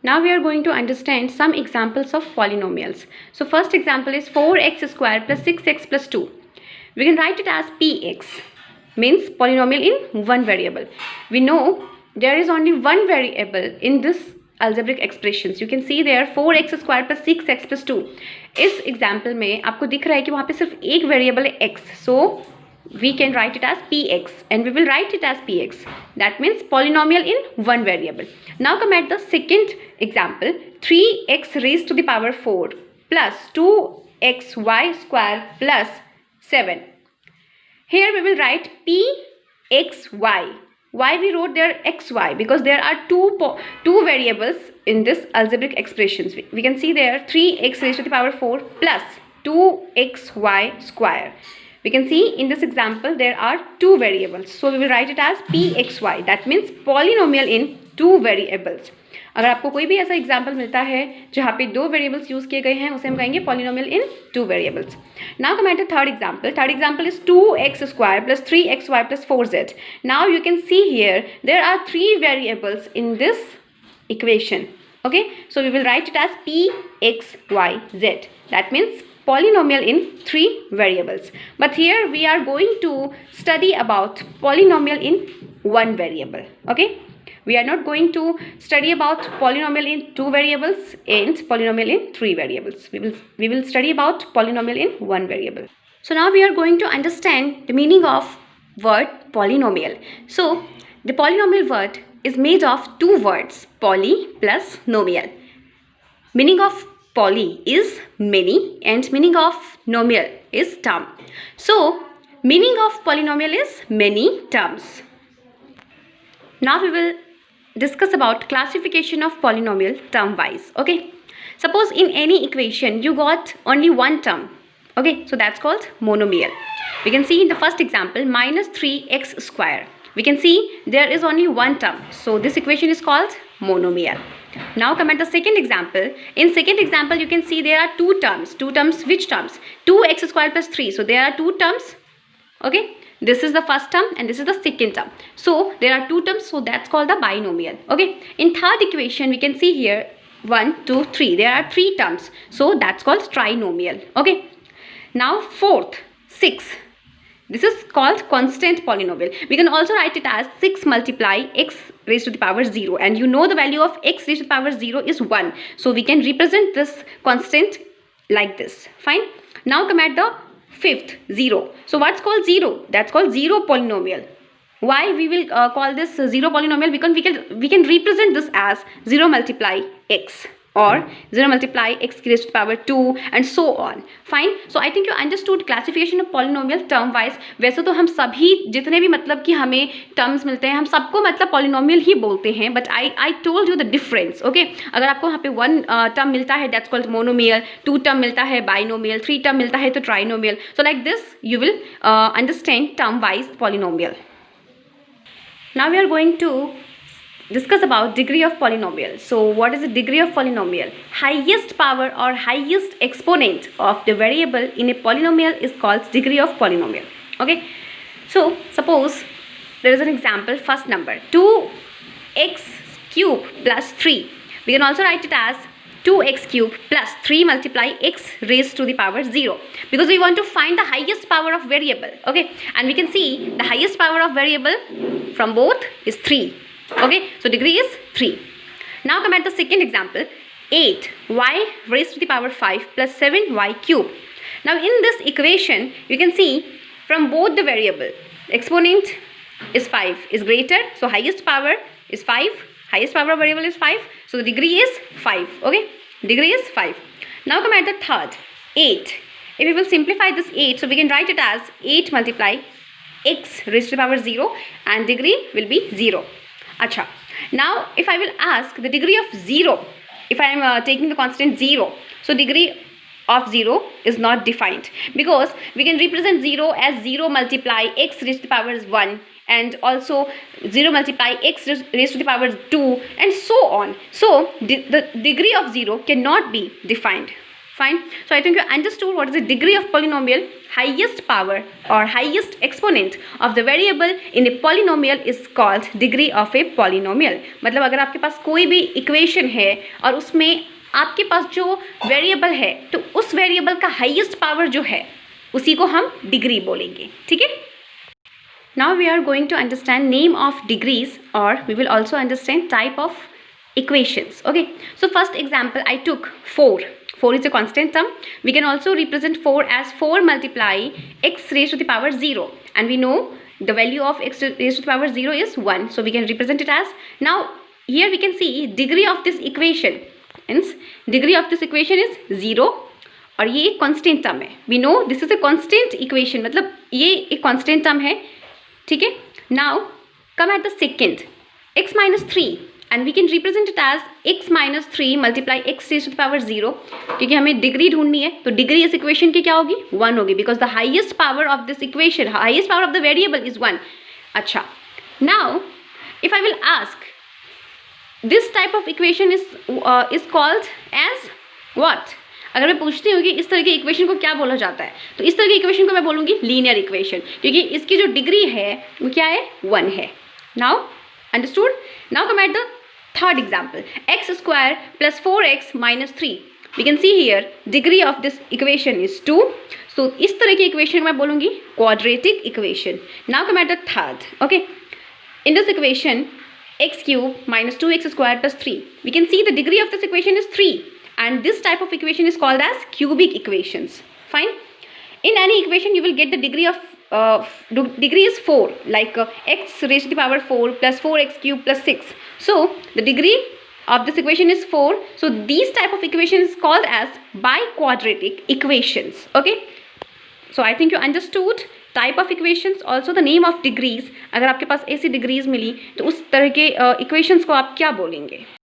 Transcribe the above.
Now we are going to understand some examples of polynomials. So first example is 4x square plus 6x plus 2. We can write it as px, means polynomial in one variable. We know there is only one variable in this algebraic expressions. You can see there 4x square plus 6x plus 2. इस example में आपको दिख रहा है कि वहाँ पे सिर्फ एक variable है x. So we can write it as px and we will write it as px. That means polynomial in one variable. Now come at the second example, 3x raised to the power 4 plus 2xy square plus 7. Here we will write pxy. Why we wrote there xy? Because there are two variables in this algebraic expressions. We can see there 3x raised to the power 4 plus 2xy square. We can see in this example there are two variables. So we will write it as pxy. That means polynomial in two variables. अगर आपको कोई भी ऐसा example मिलता है जहाँ पे दो वेरिएबल्स यूज किए गए हैं उसे हम कहेंगे polynomial in two variables. Now come at the third example. Third example is 2x square plus 3xy plus 4z. Now you can see here there are three variables in this equation. Okay, so we will write it as p, x, y, z. That means polynomial in three variables. But here we are going to study about polynomial in one variable. Okay, we are not going to study about polynomial in two variables and polynomial in three variables. We will study about polynomial in one variable. So now we are going to understand the meaning of word polynomial. So the polynomial word is made of two words, poly plus nomial. Meaning of poly is many and meaning of nomial is term. So meaning of polynomial is many terms. Now we will discuss about classification of polynomial term wise. Okay, suppose in any equation you got only one term. Okay, so that's called monomial. We can see in the first example minus 3x square. We can see there is only one term. So this equation is called monomial. Now come at the second example. In second example you can see there are two terms. Two terms, which terms? 2x square plus 3. So there are two terms. Okay, this is the first term and this is the second term. So there are two terms, so that's called the binomial. Okay, in third equation we can see here 1, 2, 3. There are three terms, so that's called trinomial. Okay, now fourth, 6. This is called constant polynomial. We can also write it as 6 multiply x raised to the power 0, and you know the value of x raised to the power 0 is 1. So we can represent this constant like this. Fine. Now come at the fifth, 0. So what's called 0? That's called 0 polynomial. Why we will call this 0 polynomial? Because we can represent this as 0 multiply x or 0 multiply x raised to the power 2 and so on. Fine. So I think you understood classification of polynomial term wise. वैसे तो हम सभी जितने भी मतलब कि हमें terms मिलते हैं हम सबको मतलब polynomial ही बोलते हैं, but I told you the difference. Okay, अगर आपको यहाँ पे one term मिलता है that's called monomial, two term मिलता है binomial, three term मिलता है तो trinomial. So like this you will understand term wise polynomial. Now we are going to discuss about degree of polynomial. So what is the degree of polynomial? Highest power or highest exponent of the variable in a polynomial is called degree of polynomial. Okay, so suppose there is an example, first number 2x cube plus 3. We can also write it as 2x cube plus 3 multiply x raised to the power 0, because we want to find the highest power of variable. Okay, and we can see the highest power of variable from both is 3. Okay, so degree is 3. Now come at the second example, 8y raised to the power 5 plus 7y cube. Now in this equation you can see from both the variable exponent is 5 is greater, so highest power is 5, highest power of variable is 5, so the degree is 5. Okay, degree is 5. Now come at the third, 8. If we will simplify this 8, so we can write it as 8 multiply x raised to the power 0 and degree will be 0. Acha. Now if I will ask the degree of 0, if I am taking the constant 0, so degree of 0 is not defined, because we can represent 0 as 0 multiply x raised to the power 1 and also 0 multiply x raised to the power 2 and so on. So the degree of 0 cannot be defined. Fine. So I think you understood what is the degree of polynomial. Highest power or highest exponent of the variable in a polynomial is called degree of a polynomial. मतलब अगर आपके पास कोई भी equation है और उसमें आपके पास जो वेरिएबल है तो उस वेरिएबल का हाईएस्ट पावर जो है उसी को हम डिग्री बोलेंगे. ठीक है. Now we are going to understand name of degrees, or we will also understand type of equations. Okay, so first example I took 4. 4 is a constant term. We can also represent 4 as 4 multiply x raised to the power 0, and we know the value of x raised to the power 0 is 1, so we can represent it as. Now here we can see degree of this equation, hence degree of this equation is 0, और ये एक constant term है. We know this is a constant equation, मतलब ये एक constant term है. ठीक है. Now come at the second, x minus 3, and we can represent it as x minus 3 multiply x raised to the power 0, क्योंकि हमें degree ढूंढनी है तो डिग्री इस इक्वेशन की क्या होगी 1 होगी, because the highest power of this equation, highest power of the variable is 1. अच्छा, now if I will ask this type of equation is called as what. अगर मैं पूछती हूँ कि इस तरह की इक्वेशन को क्या बोला जाता है तो इस तरह की इक्वेशन को मैं बोलूँगी लीनियर इक्वेशन, क्योंकि इसकी जो डिग्री है वो क्या है 1 है. Now understood. Now come at the third example, x square plus 4x minus 3. We can see here degree of this equation is 2. So इस तरह की equation मैं बोलूँगी quadratic equation. Now come at the third. Okay, in this equation x cube minus 2x square plus 3. We can see the degree of this equation is 3, and this type of equation is called as cubic equations. Fine. In any equation you will get the degree of degree is 4, like x raised to the power 4 plus 4x cube plus 6. So the degree of this equation is 4. So these type of equation is called as biquadratic equations. Okay, so I think you understood type of equations, also the name of degrees. अगर आपके पास ऐसी degrees मिली तो उस तरह के equations को आप क्या बोलेंगे.